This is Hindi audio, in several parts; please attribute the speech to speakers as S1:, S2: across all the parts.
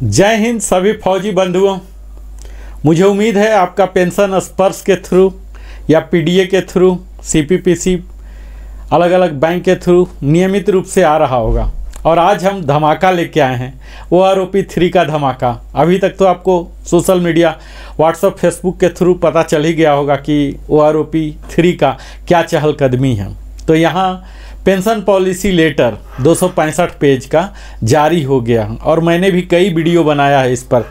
S1: जय हिंद सभी फौजी बंधुओं। मुझे उम्मीद है आपका पेंशन स्पर्श के थ्रू या पीडीए के थ्रू, सीपीपीसी, अलग अलग बैंक के थ्रू नियमित रूप से आ रहा होगा। और आज हम धमाका लेके आए हैं, OROP 3 का धमाका। अभी तक तो आपको सोशल मीडिया, व्हाट्सएप, फेसबुक के थ्रू पता चल ही गया होगा कि OROP 3 का क्या चहलकदमी है। तो यहाँ पेंशन पॉलिसी लेटर 265 पेज का जारी हो गया और मैंने भी कई वीडियो बनाया है इस पर।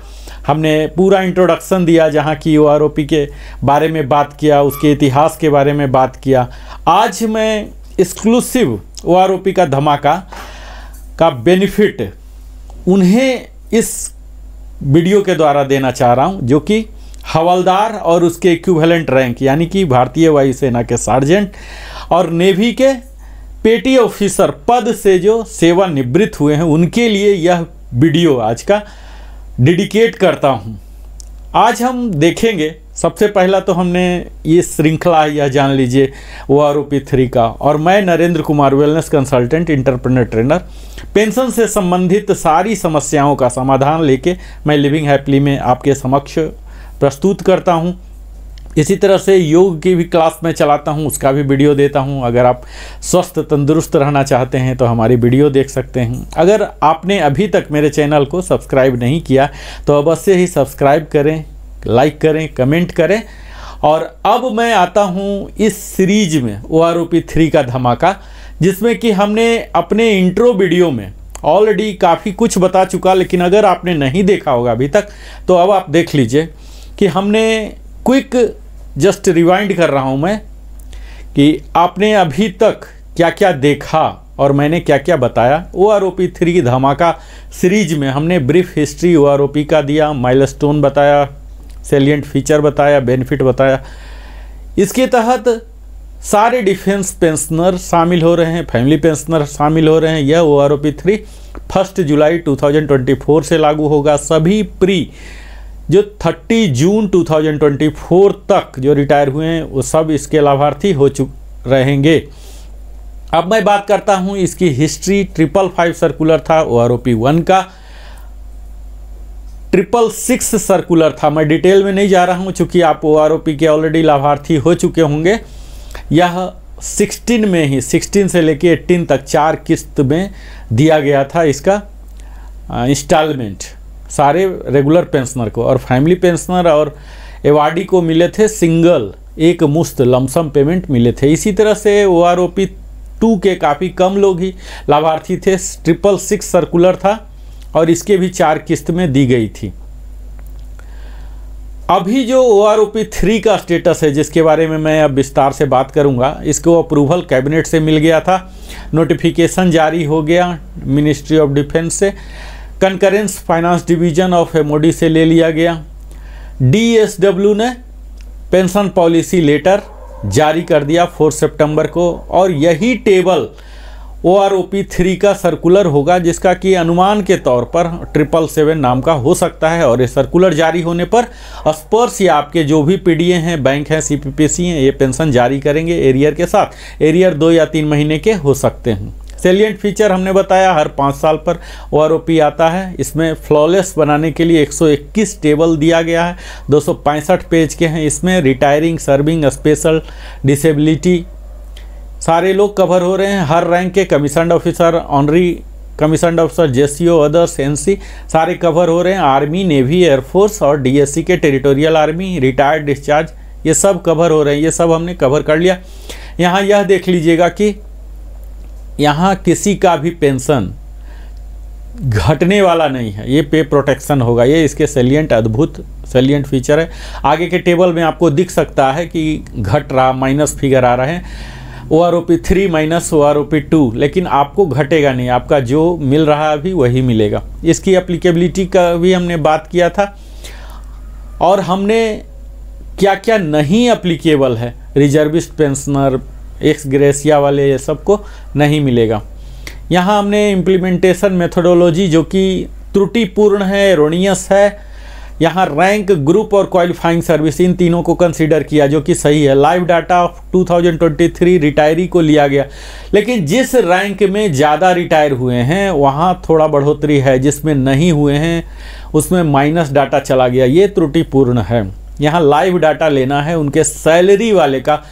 S1: हमने पूरा इंट्रोडक्शन दिया जहाँ की OROP के बारे में बात किया, उसके इतिहास के बारे में बात किया। आज मैं एक्सक्लूसिव OROP का धमाका का बेनिफिट उन्हें इस वीडियो के द्वारा देना चाह रहा हूं, जो कि हवलदार और उसके इक्विवेलेंट रैंक यानी कि भारतीय वायुसेना के सार्जेंट और नेवी के पेटी ऑफिसर पद से जो सेवानिवृत्त हुए हैं, उनके लिए यह वीडियो आज का डेडिकेट करता हूं। आज हम देखेंगे, सबसे पहला तो हमने ये श्रृंखला यह जान लीजिए OROP 3 का। और मैं Narendra Kumar, wellness consultant, entrepreneur trainer, pension से संबंधित सारी समस्याओं का समाधान लेके मैं लिविंग हैप्पीली में आपके समक्ष प्रस्तुत करता हूं। इसी तरह से योग की भी क्लास में चलाता हूं, उसका भी वीडियो देता हूं। अगर आप स्वस्थ तंदुरुस्त रहना चाहते हैं तो हमारी वीडियो देख सकते हैं। अगर आपने अभी तक मेरे चैनल को सब्सक्राइब नहीं किया तो अवश्य ही सब्सक्राइब करें, लाइक करें, कमेंट करें। और अब मैं आता हूं इस सीरीज में OROP 3 का धमाका, जिसमें कि हमने अपने इंट्रो वीडियो में ऑलरेडी काफ़ी कुछ बता चुका। लेकिन अगर आपने नहीं देखा होगा अभी तक तो अब आप देख लीजिए कि हमने क्विक जस्ट रिवाइंड कर रहा हूं मैं कि आपने अभी तक क्या क्या देखा और मैंने क्या क्या बताया। OROP 3 धमाका सीरीज में हमने ब्रीफ हिस्ट्री OROP का दिया, माइलस्टोन बताया, सैलिएंट फीचर बताया, बेनिफिट बताया। इसके तहत सारे डिफेंस पेंशनर शामिल हो रहे हैं, फैमिली पेंशनर शामिल हो रहे हैं। यह OROP 3 1 जुलाई 2024 से लागू होगा। सभी प्री जो 30 जून 2024 तक जो रिटायर हुए हैं वो सब इसके लाभार्थी हो रहेंगे। अब मैं बात करता हूं इसकी हिस्ट्री। 555 सर्कुलर था OROP 1 का, 666 सर्कुलर था। मैं डिटेल में नहीं जा रहा हूं चूंकि आप OROP के ऑलरेडी लाभार्थी हो चुके होंगे। यह 16 में ही 16 से लेके 18 तक 4 किस्त में दिया गया था इसका इंस्टॉलमेंट सारे रेगुलर पेंशनर को। और फैमिली पेंशनर और एवार्डी को मिले थे सिंगल एक मुश्त लमसम पेमेंट मिले थे। इसी तरह से OROP 2 के काफ़ी कम लोग ही लाभार्थी थे। 666 सर्कुलर था और इसके भी 4 किस्त में दी गई थी। अभी जो OROP 3 का स्टेटस है, जिसके बारे में मैं अब विस्तार से बात करूंगा, इसको अप्रूवल कैबिनेट से मिल गया था, नोटिफिकेशन जारी हो गया मिनिस्ट्री ऑफ डिफेंस से, concurrence finance division of MOD से ले लिया गया। DSW ने पेंशन पॉलिसी लेटर जारी कर दिया 4 सितंबर को। और यही टेबल OROP 3 का सर्कुलर होगा, जिसका कि अनुमान के तौर पर 777 नाम का हो सकता है। और ये सर्कुलर जारी होने पर स्पर्श या आपके जो भी पीडीए हैं, बैंक हैं, CPPC हैं, ये पेंशन जारी करेंगे एरियर के साथ। एरियर 2 या 3 महीने के हो सकते हैं। सैलिएंट फीचर हमने बताया हर 5 साल पर OROP आता है। इसमें फ्लॉलेस बनाने के लिए 121 टेबल दिया गया है, 265 पेज के हैं। इसमें रिटायरिंग, सर्विंग, स्पेशल, डिसेबिलिटी सारे लोग कवर हो रहे हैं। हर रैंक के commissioned officer, honorary commissioned officer, JCO, others, NC सारे कवर हो रहे हैं। आर्मी, नेवी, एयरफोर्स और DSC के टेरिटोरियल आर्मी, रिटायर्ड, डिस्चार्ज, ये सब कवर हो रहे हैं। ये सब हमने कवर कर लिया। यहाँ यह देख लीजिएगा कि यहाँ किसी का भी पेंशन घटने वाला नहीं है, ये पे प्रोटेक्शन होगा। ये इसके सैलिएंट, अद्भुत सैलिएंट फीचर है। आगे के टेबल में आपको दिख सकता है कि घट रहा, माइनस फिगर आ रहे हैं OROP 3 माइनस OROP 2, लेकिन आपको घटेगा नहीं, आपका जो मिल रहा है अभी वही मिलेगा। इसकी एप्लीकेबिलिटी का भी हमने बात किया था। और हमने क्या क्या नहीं एप्लीकेबल है, रिजर्विस्ट पेंशनर, एक्स ग्रेसिया वाले, ये सबको नहीं मिलेगा। यहाँ हमने इम्प्लीमेंटेशन मेथोडोलॉजी जो कि त्रुटिपूर्ण है, एरोनियस है, यहाँ रैंक, ग्रुप और क्वालिफाइंग सर्विस इन तीनों को कंसीडर किया, जो कि सही है। लाइव डाटा ऑफ 2023 रिटायरी को लिया गया, लेकिन जिस रैंक में ज़्यादा रिटायर हुए हैं वहाँ थोड़ा बढ़ोतरी है, जिसमें नहीं हुए हैं उसमें माइनस डाटा चला गया, ये त्रुटिपूर्ण है। यहाँ लाइव डाटा लेना है उनके सैलरी वाले का,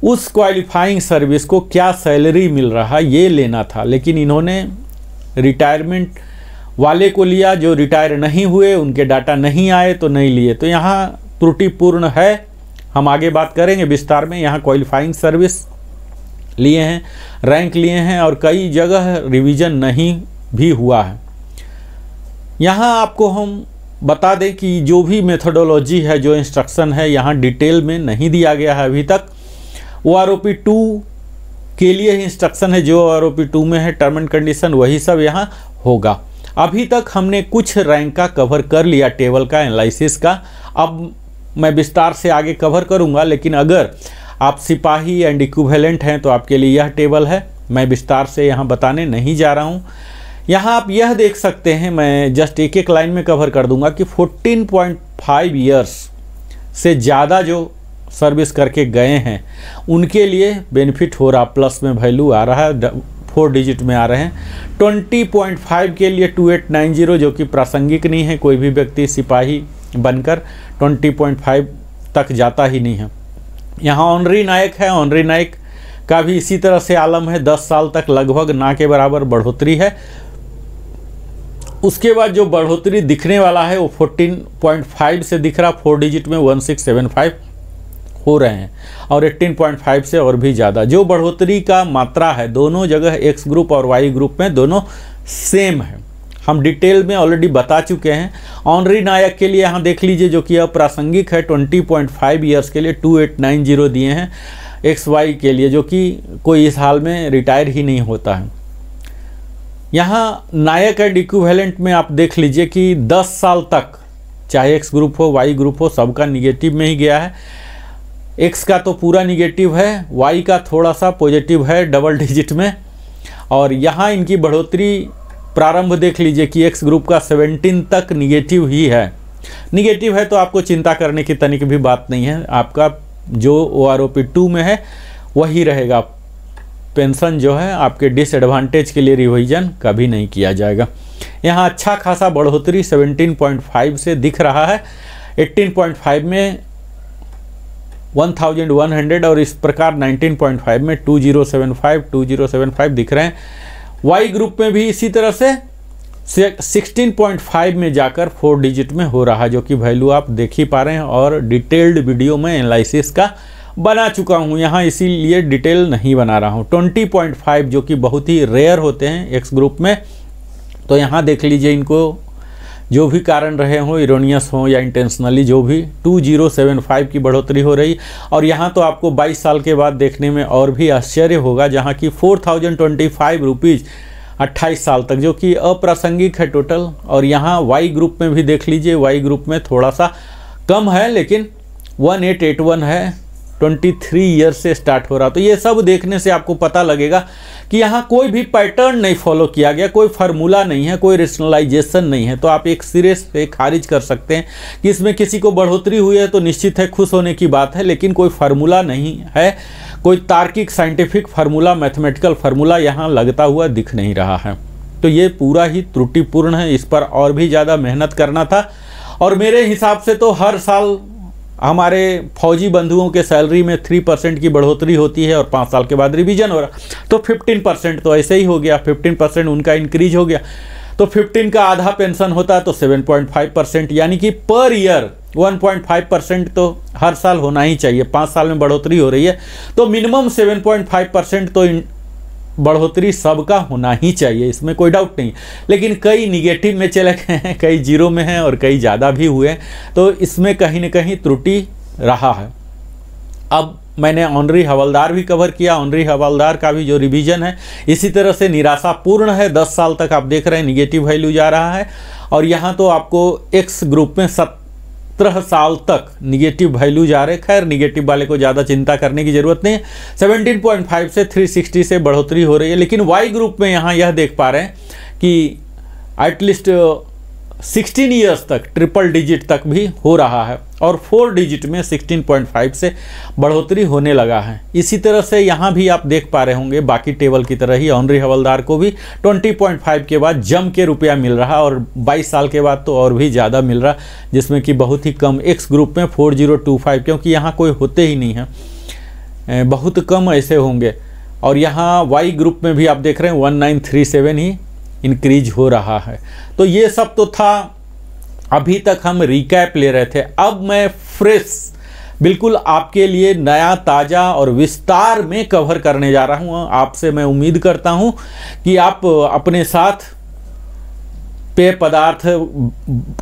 S1: उस क्वालिफाइंग सर्विस को क्या सैलरी मिल रहा ये लेना था, लेकिन इन्होंने रिटायरमेंट वाले को लिया, जो रिटायर नहीं हुए उनके डाटा नहीं आए तो नहीं लिए, तो यहाँ त्रुटिपूर्ण है। हम आगे बात करेंगे विस्तार में। यहाँ क्वालिफाइंग सर्विस लिए हैं, रैंक लिए हैं और कई जगह रिवीजन नहीं भी हुआ है। यहाँ आपको हम बता दें कि जो भी मेथोडोलॉजी है, जो इंस्ट्रक्शन है, यहाँ डिटेल में नहीं दिया गया है अभी तक। OROP 2 के लिए ही इंस्ट्रक्शन है, जो OROP 2 में है टर्म एंड कंडीशन वही सब यहाँ होगा। अभी तक हमने कुछ रैंक का कवर कर लिया, टेबल का, एनालिसिस का। अब मैं विस्तार से आगे कवर करूंगा, लेकिन अगर आप सिपाही एंड इक्विवेलेंट हैं तो आपके लिए यह टेबल है। मैं विस्तार से यहाँ बताने नहीं जा रहा हूँ। यहाँ आप यह देख सकते हैं, मैं जस्ट एक एक लाइन में कवर कर दूंगा कि 14.5 ईयर्स से ज़्यादा जो सर्विस करके गए हैं उनके लिए बेनिफिट हो रहा, प्लस में वैल्यू आ रहा है, 4 डिजिट में आ रहे हैं। 20.5 के लिए 2890, जो कि प्रासंगिक नहीं है, कोई भी व्यक्ति सिपाही बनकर 20.5 तक जाता ही नहीं है। यहाँ ऑनरी नायक है, ऑनरी नायक का भी इसी तरह से आलम है, 10 साल तक लगभग ना के बराबर बढ़ोतरी है। उसके बाद जो बढ़ोतरी दिखने वाला है वो 14.5 से दिख रहा, 4 डिजिट में 1675 हो रहे हैं, और 18.5 से और भी ज़्यादा। जो बढ़ोतरी का मात्रा है दोनों जगह, एक्स ग्रुप और वाई ग्रुप में दोनों सेम है, हम डिटेल में ऑलरेडी बता चुके हैं। ऑनरी नायक के लिए यहाँ देख लीजिए, जो कि अप्रासंगिक है, 20.5 ईयर्स के लिए 2890 दिए हैं। एक्स वाई के लिए, जो कि कोई इस हाल में रिटायर ही नहीं होता है। यहाँ नायक एंड इक्विवेलेंट में आप देख लीजिए कि 10 साल तक, चाहे एक्स ग्रुप हो वाई ग्रुप हो, सबका निगेटिव में ही गया है। एक्स का तो पूरा निगेटिव है, वाई का थोड़ा सा पॉजिटिव है, डबल डिजिट में। और यहाँ इनकी बढ़ोतरी प्रारंभ देख लीजिए कि एक्स ग्रुप का 17 तक निगेटिव ही है। निगेटिव है तो आपको चिंता करने की तनिक भी बात नहीं है, आपका जो OROP 2 में है वही रहेगा। पेंशन जो है आपके डिसएडवांटेज के लिए रिवीजन कभी नहीं किया जाएगा। यहाँ अच्छा खासा बढ़ोतरी 17.5 से दिख रहा है, 18.5 में 1100 और इस प्रकार 19.5 में 2075 दिख रहे हैं। वाई ग्रुप में भी इसी तरह से 16.5 में जाकर 4 डिजिट में हो रहा है, जो कि वैल्यू आप देख ही पा रहे हैं, और डिटेल्ड वीडियो में एनालिसिस का बना चुका हूं, यहाँ इसीलिए डिटेल नहीं बना रहा हूं। 20.5 जो कि बहुत ही रेयर होते हैं एक्स ग्रुप में, तो यहाँ देख लीजिए इनको जो भी कारण रहे हों, इरोनियस हों या इंटेंशनली, जो भी 2075 की बढ़ोतरी हो रही। और यहाँ तो आपको 22 साल के बाद देखने में और भी आश्चर्य होगा, जहाँ की 4025 रुपीज़ 28 साल तक, जो कि अप्रासंगिक है टोटल। और यहाँ वाई ग्रुप में भी देख लीजिए, वाई ग्रुप में थोड़ा सा कम है, लेकिन 1881 है, 23 ईयर से स्टार्ट हो रहा। तो ये सब देखने से आपको पता लगेगा कि यहाँ कोई भी पैटर्न नहीं फॉलो किया गया, कोई फार्मूला नहीं है, कोई रेशनलाइजेशन नहीं है। तो आप एक सिरे से खारिज कर सकते हैं कि इसमें किसी को बढ़ोतरी हुई है तो निश्चित है खुश होने की बात है, लेकिन कोई फार्मूला नहीं है, कोई तार्किक साइंटिफिक फार्मूला, मैथमेटिकल फार्मूला यहाँ लगता हुआ दिख नहीं रहा है। तो ये पूरा ही त्रुटिपूर्ण है, इस पर और भी ज़्यादा मेहनत करना था। और मेरे हिसाब से तो हर साल हमारे फौजी बंधुओं के सैलरी में 3% की बढ़ोतरी होती है और 5 साल के बाद रिवीजन हो रहा, तो 15% तो ऐसे ही हो गया, 15% उनका इंक्रीज हो गया। तो 15 का आधा पेंशन होता है तो 7.5%, यानी कि पर ईयर 1.5% तो हर साल होना ही चाहिए। 5 साल में बढ़ोतरी हो रही है तो मिनिमम 7.5% तो बढ़ोतरी सबका होना ही चाहिए, इसमें कोई डाउट नहीं। लेकिन कई निगेटिव में चले गए हैं, कई जीरो में हैं और कई ज़्यादा भी हुए, तो इसमें कहीं न कहीं त्रुटि रहा है। अब मैंने ऑनरी हवलदार भी कवर किया, ऑनरी हवलदार का भी जो रिवीजन है इसी तरह से निराशापूर्ण है। 10 साल तक आप देख रहे हैं निगेटिव वैल्यू जा रहा है, और यहाँ तो आपको एक्स ग्रुप में 17 साल तक निगेटिव वैल्यू जा रहे। खैर निगेटिव वाले को ज़्यादा चिंता करने की ज़रूरत नहीं है, 17.5 से 360 से बढ़ोतरी हो रही है। लेकिन वाई ग्रुप में यहाँ यह देख पा रहे हैं कि एटलीस्ट 16 ईयर्स तक ट्रिपल डिजिट तक भी हो रहा है और 4 डिजिट में 16.5 से बढ़ोतरी होने लगा है। इसी तरह से यहाँ भी आप देख पा रहे होंगे बाकी टेबल की तरह ही ऑनरी हवलदार को भी 20.5 के बाद जम के रुपया मिल रहा और 22 साल के बाद तो और भी ज़्यादा मिल रहा, जिसमें कि बहुत ही कम एक्स ग्रुप में 4025, क्योंकि यहाँ कोई होते ही नहीं है, बहुत कम ऐसे होंगे। और यहाँ वाई ग्रुप में भी आप देख रहे हैं 1937 ही इंक्रीज हो रहा है। तो ये सब तो था, अभी तक हम रिकैप ले रहे थे। अब मैं फ्रेश बिल्कुल आपके लिए नया ताज़ा और विस्तार में कवर करने जा रहा हूँ। आपसे मैं उम्मीद करता हूँ कि आप अपने साथ पेय पदार्थ,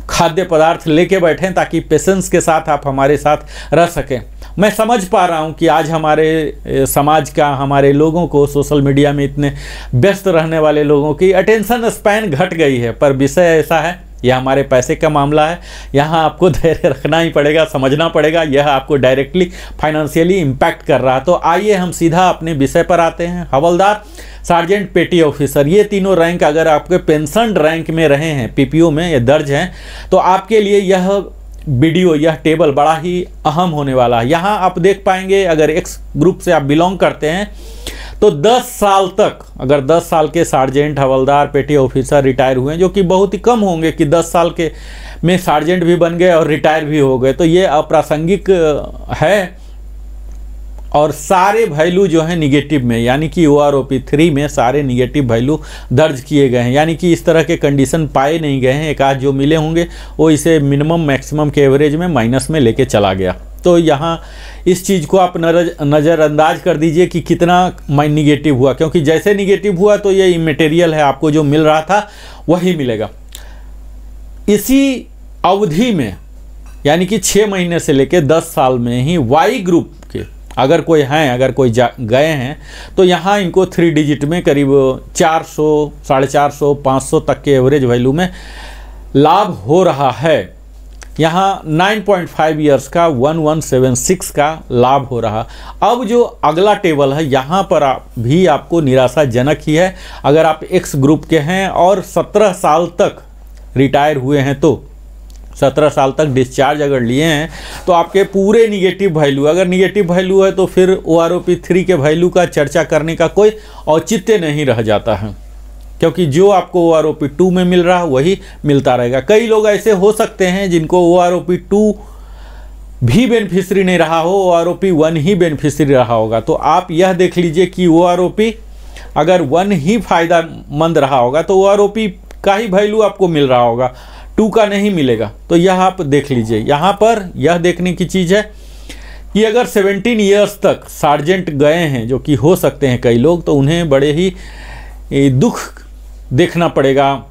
S1: खाद्य पदार्थ लेके बैठें ताकि पेशेंस के साथ आप हमारे साथ रह सकें। मैं समझ पा रहा हूँ कि आज हमारे समाज का, हमारे लोगों को, सोशल मीडिया में इतने व्यस्त रहने वाले लोगों की अटेंशन स्पैन घट गई है, पर विषय ऐसा है, यह हमारे पैसे का मामला है। यहाँ आपको धैर्य रखना ही पड़ेगा, समझना पड़ेगा, यह आपको डायरेक्टली फाइनेंशियली इम्पैक्ट कर रहा है। तो आइए हम सीधा अपने विषय पर आते हैं। हवलदार, सार्जेंट, पेटी ऑफिसर, ये तीनों रैंक अगर आपके पेंशन रैंक में रहे हैं, पीपीओ में ये दर्ज हैं, तो आपके लिए यह वीडियो, यह टेबल बड़ा ही अहम होने वाला है। यहाँ आप देख पाएंगे अगर एक्स ग्रुप से आप बिलोंग करते हैं तो 10 साल तक, अगर 10 साल के सार्जेंट, हवलदार, पेटी ऑफिसर रिटायर हुए हैं, जो कि बहुत ही कम होंगे कि 10 साल के में सार्जेंट भी बन गए और रिटायर भी हो गए, तो ये अप्रासंगिक है। और सारे वैल्यू जो है निगेटिव में, यानी कि OROP 3 में सारे निगेटिव वैल्यू दर्ज किए गए हैं, यानी कि इस तरह के कंडीशन पाए नहीं गए हैं। एक आध जो मिले होंगे वो इसे मिनिमम मैक्सिमम के एवरेज में माइनस में लेके चला गया। तो यहाँ इस चीज़ को आप नज़रअंदाज कर दीजिए कि कितना निगेटिव हुआ, क्योंकि जैसे निगेटिव हुआ तो ये इमेटेरियल है, आपको जो मिल रहा था वही मिलेगा। इसी अवधि में, यानी कि 6 महीने से लेकर 10 साल में ही वाई ग्रुप के अगर कोई हैं, अगर कोई गए हैं, तो यहाँ इनको 3 डिजिट में करीब 400, 450, 500 तक के एवरेज वैल्यू में लाभ हो रहा है। यहाँ 9.5 ईयर्स का 1176 का लाभ हो रहा। अब जो अगला टेबल है यहाँ पर भी आपको निराशाजनक ही है। अगर आप एक्स ग्रुप के हैं और 17 साल तक रिटायर हुए हैं, तो 17 साल तक डिस्चार्ज अगर लिए हैं, तो आपके पूरे निगेटिव वैल्यू, अगर निगेटिव वैल्यू है तो फिर OROP 3 के वैल्यू का चर्चा करने का कोई औचित्य नहीं रह जाता है, क्योंकि जो आपको OROP 2 में मिल रहा है वही मिलता रहेगा। कई लोग ऐसे हो सकते हैं जिनको OROP 2 भी बेनिफिशरी नहीं रहा हो, OROP 1 ही बेनिफिशरी रहा होगा। तो आप यह देख लीजिए कि OROP अगर 1 ही फायदेमंद रहा होगा तो OROP का ही वैल्यू आपको मिल रहा होगा, 2 का नहीं मिलेगा। तो यह आप देख लीजिए। यहाँ पर यह देखने की चीज़ है कि अगर 17 ईयर्स तक सार्जेंट गए हैं, जो कि हो सकते हैं कई लोग, तो उन्हें बड़े ही दुख देखना पड़ेगा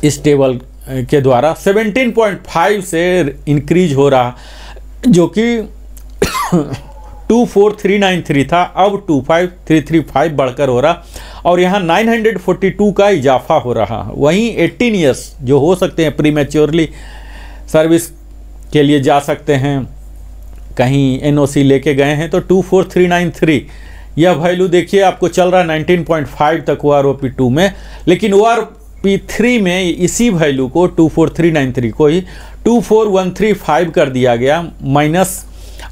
S1: इस टेबल के द्वारा। 17.5 से इंक्रीज हो रहा, जो कि 24393 था, अब 25335 बढ़कर हो रहा, और यहाँ 942 का इजाफा हो रहा। वहीं 18 ईयर्स जो हो सकते हैं प्रीमेच्योरली सर्विस के लिए जा सकते हैं, कहीं NOC लेके गए हैं, तो 24393 यह वैल्यू देखिए आपको चल रहा है 19.5 तक OROP 2 में, लेकिन OROP 3 में इसी वैल्यू को 24393 को ही 24135 कर दिया गया माइनस,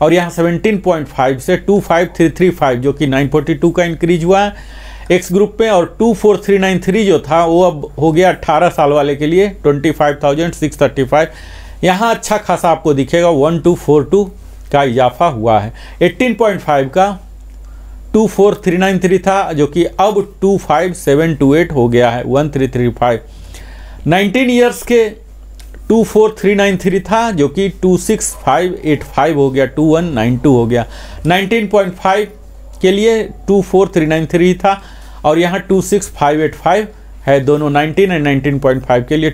S1: और यहाँ 17.5 से 25335 जो कि 942 का इंक्रीज हुआ है एक्स ग्रुप में, और 24393 जो था वो अब हो गया 18 साल वाले के लिए 25,635। यहाँ अच्छा खासा आपको दिखेगा 1242 का इजाफा हुआ है। 18.5 का 24393 था, जो कि अब 25728 हो गया है 1335। 19 ईयर्स के 24393 था, जो कि 26585 हो गया, 2192 हो गया। 19.5 के लिए 24393 था और यहाँ 26585 है, दोनों 19 और 19.5 के लिए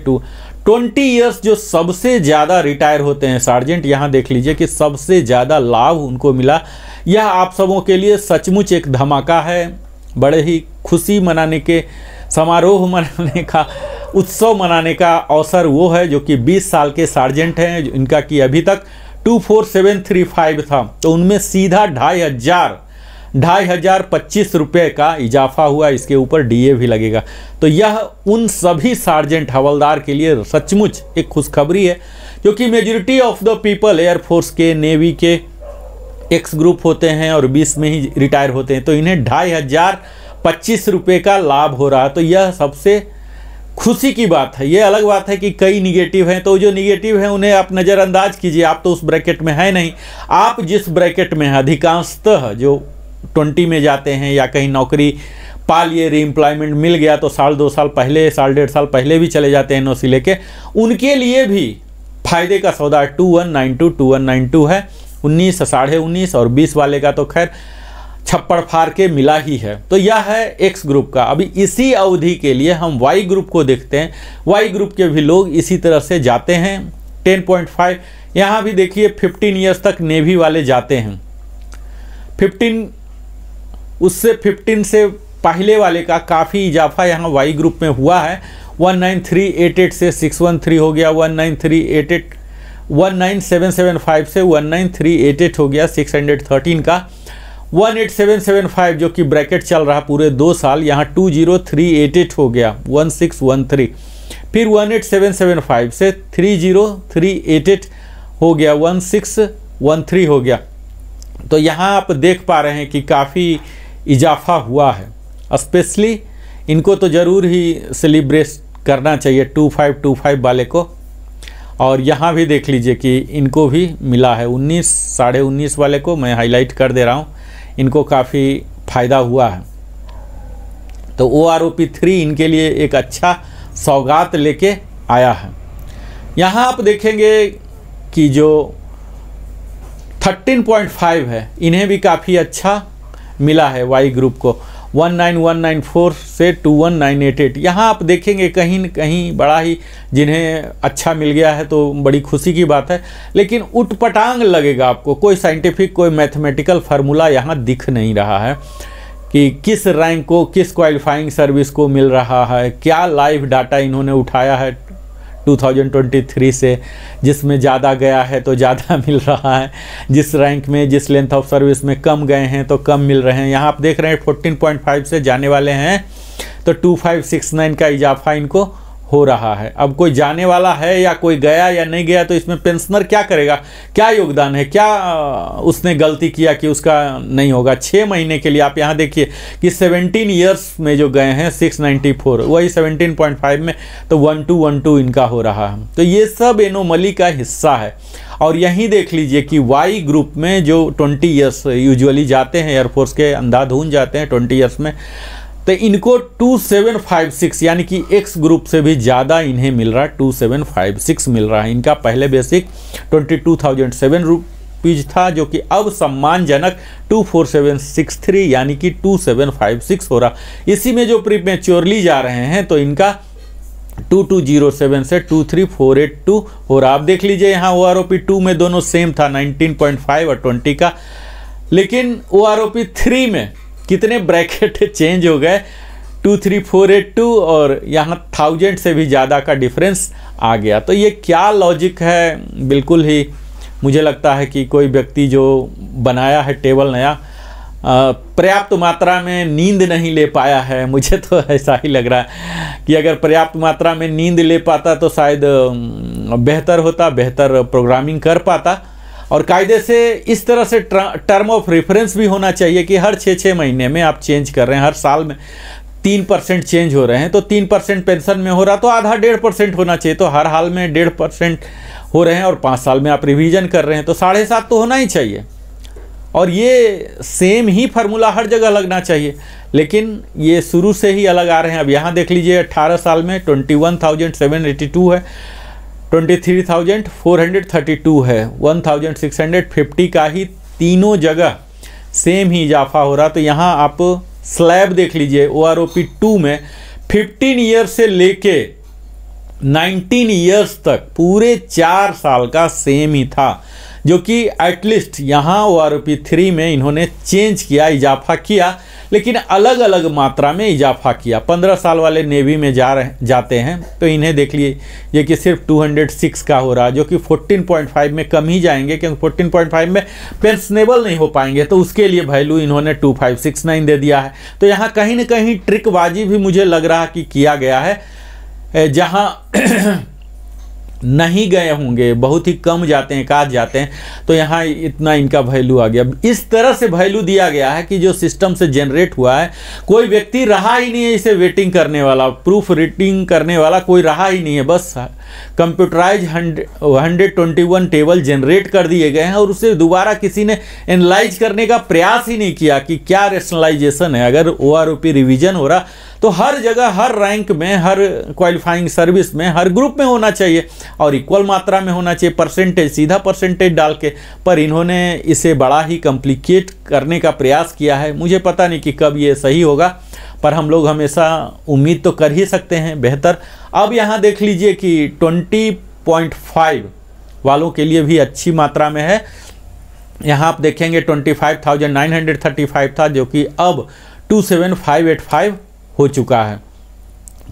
S1: 20 ईयर्स जो सबसे ज़्यादा रिटायर होते हैं सार्जेंट, यहाँ देख लीजिए कि सबसे ज़्यादा लाभ उनको मिला। यह आप सबों के लिए सचमुच एक धमाका है, बड़े ही खुशी मनाने के, समारोह मनाने का, उत्सव मनाने का अवसर वो है जो कि 20 साल के सार्जेंट हैं, इनका कि अभी तक 24735 था, तो उनमें सीधा 2500 2525 रुपये का इजाफा हुआ, इसके ऊपर डीए भी लगेगा। तो यह उन सभी सार्जेंट हवलदार के लिए सचमुच एक खुशखबरी है, क्योंकि majority of the people air force के, नेवी के एक्स ग्रुप होते हैं और 20 में ही रिटायर होते हैं, तो इन्हें 2525 रुपये का लाभ हो रहा है। तो यह सबसे खुशी की बात है। ये अलग बात है कि कई निगेटिव हैं, तो जो निगेटिव हैं उन्हें आप नज़रअंदाज कीजिए, आप तो उस ब्रैकेट में है नहीं। आप जिस ब्रैकेट में हैं, अधिकांशतः जो 20 में जाते हैं या कहीं नौकरी पा लिए, रीएम्प्लॉयमेंट मिल गया तो 1.5 साल पहले, 1.5 साल पहले भी चले जाते हैं एनओसी लेके, उनके लिए भी फायदे का सौदा 2192 है। 19, 19.5 और 20 वाले का तो खैर छप्पड़ फाड़ के मिला ही है। तो यह है एक्स ग्रुप का। अभी इसी अवधि के लिए हम वाई ग्रुप को देखते हैं। वाई ग्रुप के भी लोग इसी तरह से जाते हैं। 10.5 यहाँ भी देखिए 15 ईयर्स तक नेवी वाले जाते हैं। 15 से पहले वाले का काफ़ी इजाफा यहाँ वाई ग्रुप में हुआ है। 19388 से 613 हो गया, 19775 से 19388 हो गया 613 का। 18775 जो कि ब्रैकेट चल रहा पूरे 2 साल, यहाँ 20388 हो गया 1613। फिर 18775 से 30388 हो गया 1613 हो गया। तो यहाँ आप देख पा रहे हैं कि काफ़ी इजाफा हुआ है। स्पेशली इनको तो ज़रूर ही सेलिब्रेट करना चाहिए 2525 वाले को। और यहाँ भी देख लीजिए कि इनको भी मिला है 19, 19.5 वाले को मैं हाईलाइट कर दे रहा हूँ, इनको काफ़ी फ़ायदा हुआ है। तो OROP 3 इनके लिए एक अच्छा सौगात लेके आया है। यहाँ आप देखेंगे कि जो 13.5 है, इन्हें भी काफ़ी अच्छा मिला है वाई ग्रुप को, 19194 से 21988। यहाँ आप देखेंगे कहीं न कहीं बड़ा ही जिन्हें अच्छा मिल गया है तो बड़ी खुशी की बात है, लेकिन उटपटांग लगेगा आपको। कोई साइंटिफिक, कोई मैथमेटिकल फार्मूला यहाँ दिख नहीं रहा है कि किस रैंक को, किस क्वालिफाइंग सर्विस को मिल रहा है। क्या लाइव डाटा इन्होंने उठाया है 2023 से, जिसमें ज़्यादा गया है तो ज़्यादा मिल रहा है, जिस रैंक में, जिस लेंथ ऑफ सर्विस में कम गए हैं तो कम मिल रहे हैं। यहाँ आप देख रहे हैं 14.5 से जाने वाले हैं तो 2569 का इजाफा इनको हो रहा है। अब कोई जाने वाला है या कोई गया या नहीं गया, तो इसमें पेंशनर क्या करेगा, क्या योगदान है, क्या उसने गलती किया कि उसका नहीं होगा। 6 महीने के लिए आप यहाँ देखिए कि 17 ईयर्स में जो गए हैं 694, वही 17.5 में तो 1212 इनका हो रहा है। तो ये सब एनोमली का हिस्सा है। और यहीं देख लीजिए कि वाई ग्रुप में जो 20 ईयर्स यूजुअली जाते हैं, एयरफोर्स के अंधाधुन जाते हैं 20 ईयर्स में, तो इनको 2756 यानी कि एक्स ग्रुप से भी ज़्यादा इन्हें मिल रहा है, 2756 मिल रहा है। इनका पहले बेसिक 22,007 रुपीज़ था, जो कि अब सम्मानजनक 24763 यानी कि 2756 हो रहा। इसी में जो प्रीमेच्योरली जा रहे हैं तो इनका 2207 से 23482 हो रहा। आप देख लीजिए यहाँ OROP 2 में दोनों सेम था 19.5 और 20 का, लेकिन OROP 3 में कितने ब्रैकेट चेंज हो गए, 23482 और यहाँ 1000 से भी ज़्यादा का डिफरेंस आ गया। तो ये क्या लॉजिक है, बिल्कुल ही मुझे लगता है कि कोई व्यक्ति जो बनाया है टेबल नया, पर्याप्त मात्रा में नींद नहीं ले पाया है। मुझे तो ऐसा ही लग रहा है कि अगर पर्याप्त मात्रा में नींद ले पाता तो शायद बेहतर होता, बेहतर प्रोग्रामिंग कर पाता। और कायदे से इस तरह से टर्म ऑफ रेफरेंस भी होना चाहिए कि हर 6-6 महीने में आप चेंज कर रहे हैं, हर साल में 3% चेंज हो रहे हैं, तो 3% पेंशन में हो रहा तो आधा 1.5% होना चाहिए। तो हर हाल में 1.5% हो रहे हैं और 5 साल में आप रिवीजन कर रहे हैं तो 7.5 तो होना ही चाहिए। और ये सेम ही फार्मूला हर जगह लगना चाहिए, लेकिन ये शुरू से ही अलग आ रहे हैं। अब यहाँ देख लीजिए 18 साल में 21,782 है, 23,432 है, 1,650 का ही तीनों जगह सेम ही इजाफा हो रहा। तो यहाँ आप स्लैब देख लीजिए, OROP 2 में 15 ईयर से लेके 19 ईयर्स तक पूरे 4 साल का सेम ही था, जो कि एटलीस्ट यहाँ OROP 3 में इन्होंने चेंज किया, इजाफा किया, लेकिन अलग अलग मात्रा में इजाफा किया। 15 साल वाले नेवी में जाते हैं तो इन्हें देख लिए ये कि सिर्फ 206 का हो रहा, जो कि 14.5 में कम ही जाएंगे, क्योंकि 14.5 में पेंशनेबल नहीं हो पाएंगे, तो उसके लिए वैल्यू इन्होंने 2569 दे दिया है। तो यहाँ कहीं ना कहीं ट्रिकबाजी भी मुझे लग रहा कि किया गया है, जहाँ नहीं गए होंगे, बहुत ही कम जाते हैं, काज जाते हैं, तो यहाँ इतना इनका वैल्यू आ गया। इस तरह से वैल्यू दिया गया है कि जो सिस्टम से जनरेट हुआ है, कोई व्यक्ति रहा ही नहीं है इसे वेटिंग करने वाला, प्रूफ रीडिंग करने वाला कोई रहा ही नहीं है। बस कंप्यूटराइज 121 टेबल जनरेट कर दिए गए हैं और उसे दोबारा किसी ने एनालाइज करने का प्रयास ही नहीं किया कि क्या रेशनलाइजेशन है। अगर OROP रिवीजन हो रहा तो हर जगह, हर रैंक में, हर क्वालिफाइंग सर्विस में, हर ग्रुप में होना चाहिए और इक्वल मात्रा में होना चाहिए, परसेंटेज, सीधा परसेंटेज डाल के। पर इन्होंने इसे बड़ा ही कॉम्प्लिकेट करने का प्रयास किया है। मुझे पता नहीं कि कब ये सही होगा, पर हम लोग हमेशा उम्मीद तो कर ही सकते हैं बेहतर। अब यहाँ देख लीजिए कि 20.5 वालों के लिए भी अच्छी मात्रा में है। यहाँ आप देखेंगे 25,935 था, जो कि अब 27,585 हो चुका है।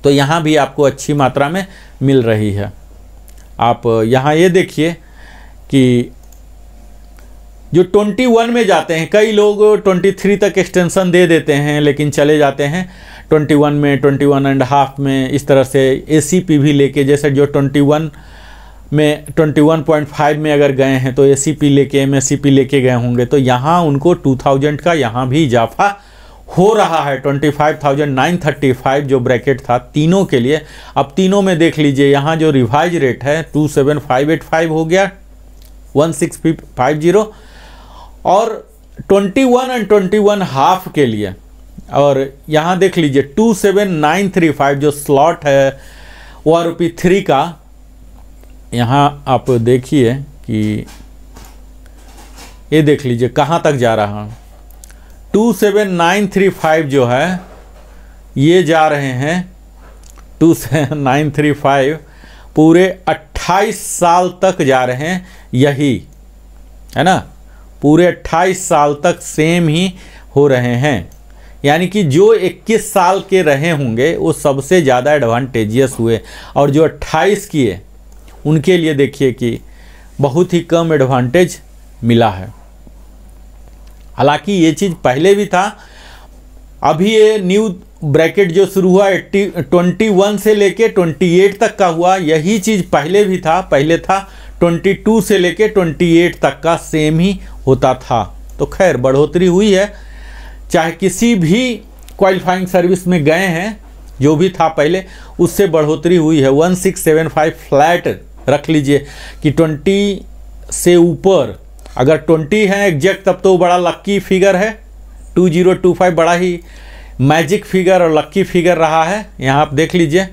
S1: तो यहाँ भी आपको अच्छी मात्रा में मिल रही है। आप यहाँ ये देखिए कि जो 21 में जाते हैं, कई लोग 23 तक एक्सटेंशन दे देते हैं लेकिन चले जाते हैं 21 में, 21.5 में, इस तरह से ACP भी लेके, जैसे जो 21 में 21.5 में अगर गए हैं तो ACP लेके, MSCP लेके गए होंगे, तो यहाँ उनको 2000 का यहाँ भी इजाफा हो रहा है। 25,935 जो ब्रैकेट था तीनों के लिए, अब तीनों में देख लीजिए यहाँ जो रिवाइज रेट है 27,585 हो गया, 1650, और 21 और 21 हाफ के लिए, और यहाँ देख लीजिए 27,935 जो स्लॉट है OROP 3 का। यहाँ आप देखिए कि ये देख लीजिए कहाँ तक जा रहा है। 27,935 जो है ये जा रहे हैं 27,935 पूरे 28 साल तक जा रहे हैं, यही है ना, पूरे 28 साल तक सेम ही हो रहे हैं। यानी कि जो 21 साल के रहे होंगे वो सबसे ज़्यादा एडवांटेजियस हुए, और जो 28 किए उनके लिए देखिए कि बहुत ही कम एडवांटेज मिला है। हालांकि ये चीज़ पहले भी था, अभी ये न्यू ब्रैकेट जो शुरू हुआ 21 से लेके 28 तक का हुआ, यही चीज़ पहले भी था। पहले था 22 से लेके 28 तक का सेम ही होता था। तो खैर बढ़ोतरी हुई है, चाहे किसी भी क्वालिफाइंग सर्विस में गए हैं, जो भी था पहले उससे बढ़ोतरी हुई है। 1675 फ्लैट रख लीजिए कि 20 से ऊपर अगर 20 है एग्जैक्ट तब तो बड़ा लक्की फिगर है। 2025 बड़ा ही मैजिक फिगर और लक्की फिगर रहा है, यहाँ आप देख लीजिए।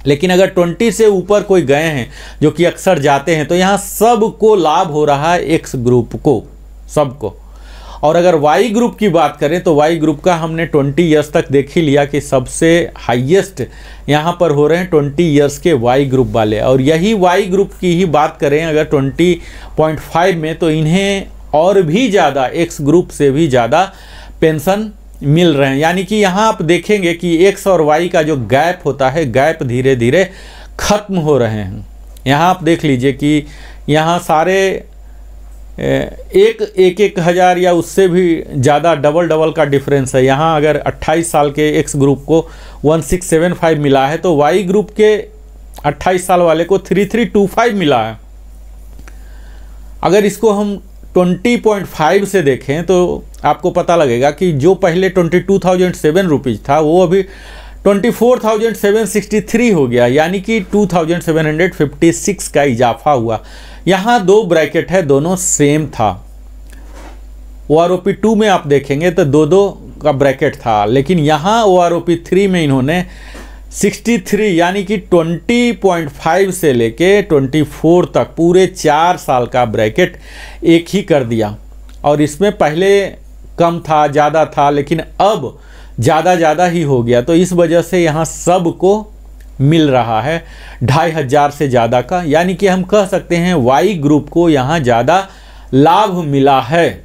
S1: लेकिन अगर 20 से ऊपर कोई गए हैं, जो कि अक्सर जाते हैं, तो यहाँ सबको लाभ हो रहा है, एक्स ग्रुप को, सबको। और अगर वाई ग्रुप की बात करें तो वाई ग्रुप का हमने 20 ईयर्स तक देख ही लिया कि सबसे हाईएस्ट यहाँ पर हो रहे हैं 20 ईयर्स के वाई ग्रुप वाले। और यही वाई ग्रुप की ही बात करें अगर 20.5 में, तो इन्हें और भी ज़्यादा, एक्स ग्रुप से भी ज़्यादा पेंशन मिल रहे हैं। यानी कि यहाँ आप देखेंगे कि एक्स और वाई का जो गैप होता है, गैप धीरे धीरे ख़त्म हो रहे हैं। यहाँ आप देख लीजिए कि यहाँ सारे एक हज़ार या उससे भी ज़्यादा डबल का डिफरेंस है। यहाँ अगर 28 साल के एक्स ग्रुप को 1675 मिला है, तो वाई ग्रुप के 28 साल वाले को 3325 मिला है। अगर इसको हम 20.5 से देखें तो आपको पता लगेगा कि जो पहले 22,007 रुपीज़ था वो अभी 24,763 हो गया, यानी कि 2,756 का इजाफा हुआ। यहाँ दो ब्रैकेट है, दोनों सेम था। OROP 2 में आप देखेंगे तो दो का ब्रैकेट था, लेकिन यहाँ OROP 3 में इन्होंने 63 यानी कि 20.5 से लेके 24 तक पूरे 4 साल का ब्रैकेट एक ही कर दिया। और इसमें पहले कम था, ज़्यादा था, लेकिन अब ज़्यादा ही हो गया। तो इस वजह से यहाँ सबको मिल रहा है 2500 से ज़्यादा का, यानी कि हम कह सकते हैं वाई ग्रुप को यहाँ ज़्यादा लाभ मिला है।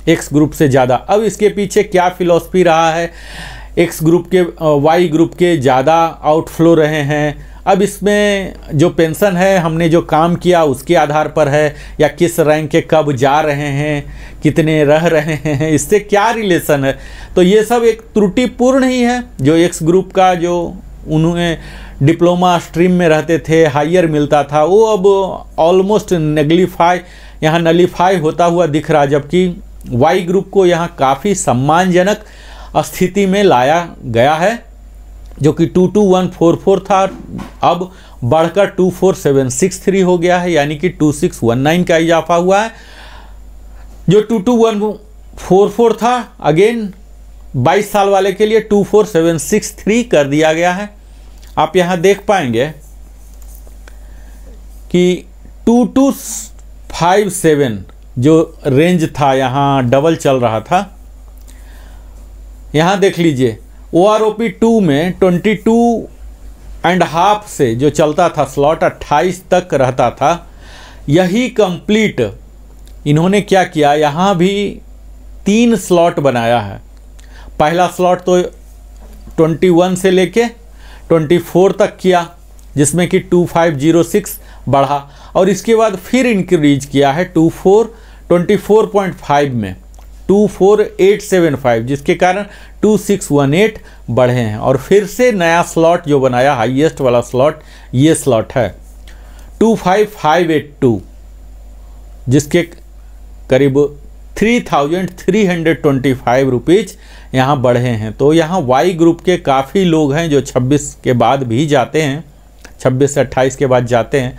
S1: एक्स ग्रुप से ज़्यादा। अब इसके पीछे क्या फिलॉसफी रहा है, एक्स ग्रुप के वाई ग्रुप के ज़्यादा आउटफ्लो रहे हैं। अब इसमें जो पेंशन है हमने जो काम किया उसके आधार पर है, या किस रैंक के कब जा रहे हैं, कितने रह रहे हैं, इससे क्या रिलेशन है। तो ये सब एक त्रुटिपूर्ण ही है। जो एक्स ग्रुप का जो उन्होंने डिप्लोमा स्ट्रीम में रहते थे, हायर मिलता था, वो अब ऑलमोस्ट यहाँ नलीफाई होता हुआ दिख रहा, जबकि वाई ग्रुप को यहाँ काफ़ी सम्मानजनक स्थिति में लाया गया है, जो कि 22144 था, अब बढ़कर 24763 हो गया है, यानी कि 2619 का इजाफा हुआ है। जो 22144 था अगेन 22 साल वाले के लिए 24763 कर दिया गया है। आप यहाँ देख पाएंगे कि 2257 जो रेंज था, यहाँ डबल चल रहा था। यहाँ देख लीजिए OROP 2 में 22.5 से जो चलता था स्लॉट 28 तक रहता था। यही कंप्लीट इन्होंने क्या किया, यहाँ भी 3 स्लॉट बनाया है। पहला स्लॉट तो 21 से लेके 24 तक किया, जिसमें कि 2506 बढ़ा, और इसके बाद फिर इंक्रीज किया है 24.5 में 24875, जिसके कारण 2618 बढ़े हैं। और फिर से नया स्लॉट जो बनाया, हाईएस्ट वाला स्लॉट ये स्लॉट है 25582, जिसके करीब 3325 रुपीज़ यहाँ बढ़े हैं। तो यहाँ वाई ग्रुप के काफ़ी लोग हैं जो 26 के बाद भी जाते हैं, 26 से 28 के बाद जाते हैं।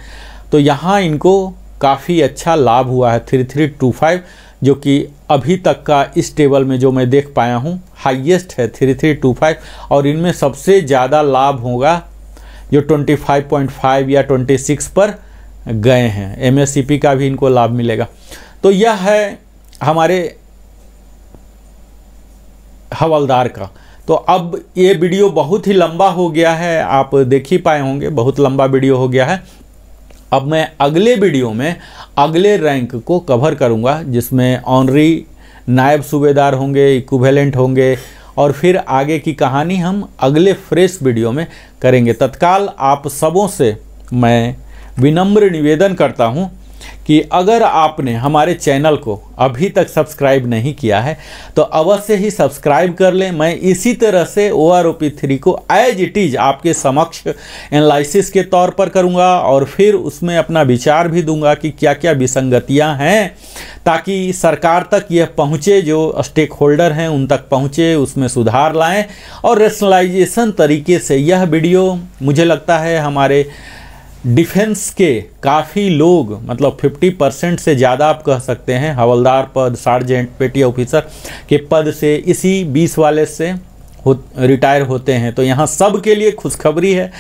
S1: तो यहाँ इनको काफ़ी अच्छा लाभ हुआ है। 3325 जो कि अभी तक का इस टेबल में जो मैं देख पाया हूँ हाईएस्ट है 3325, और इनमें सबसे ज़्यादा लाभ होगा जो 25.5 या 26 पर गए हैं। MSCP का भी इनको लाभ मिलेगा। तो यह है हमारे हवलदार का। तो अब ये वीडियो बहुत ही लंबा हो गया है, आप देख ही पाए होंगे, बहुत लंबा वीडियो हो गया है। अब मैं अगले वीडियो में अगले रैंक को कवर करूंगा, जिसमें ऑनरी नायब सूबेदार होंगे, इक्विवेलेंट होंगे, और फिर आगे की कहानी हम अगले फ्रेश वीडियो में करेंगे। तत्काल आप सबों से मैं विनम्र निवेदन करता हूं कि अगर आपने हमारे चैनल को अभी तक सब्सक्राइब नहीं किया है तो अवश्य ही सब्सक्राइब कर लें। मैं इसी तरह से OROP 3 को एज इट इज़ आपके समक्ष एनालिसिस के तौर पर करूंगा, और फिर उसमें अपना विचार भी दूंगा कि क्या क्या विसंगतियां हैं, ताकि सरकार तक यह पहुंचे, जो स्टेक होल्डर हैं उन तक पहुंचे, उसमें सुधार लाएं और रेशनलाइजेशन तरीके से। यह वीडियो मुझे लगता है हमारे डिफेंस के काफ़ी लोग, मतलब 50% से ज़्यादा आप कह सकते हैं, हवलदार पद, सार्जेंट, पेटी ऑफिसर के पद से इसी 20 वाले से रिटायर होते हैं। तो यहाँ सब के लिए खुशखबरी है,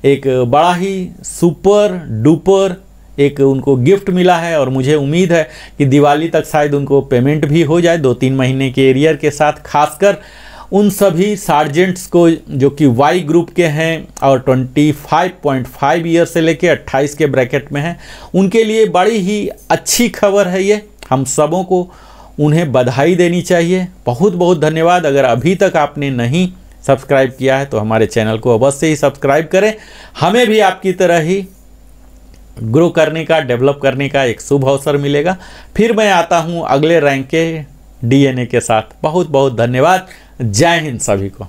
S1: एक बड़ा ही सुपर डुपर एक उनको गिफ्ट मिला है, और मुझे उम्मीद है कि दिवाली तक शायद उनको पेमेंट भी हो जाए 2-3 महीने के एरियर के साथ। खासकर उन सभी सार्जेंट्स को जो कि वाई ग्रुप के हैं और 25.5 ईयर से लेके 28 के ब्रैकेट में हैं, उनके लिए बड़ी ही अच्छी खबर है ये। हम सबों को उन्हें बधाई देनी चाहिए। बहुत बहुत धन्यवाद। अगर अभी तक आपने नहीं सब्सक्राइब किया है तो हमारे चैनल को अवश्य ही सब्सक्राइब करें। हमें भी आपकी तरह ही ग्रो करने का, डेवलप करने का एक शुभ अवसर मिलेगा। फिर मैं आता हूँ अगले रैंक के DNA के साथ। बहुत बहुत धन्यवाद। जय हिंद सभी को।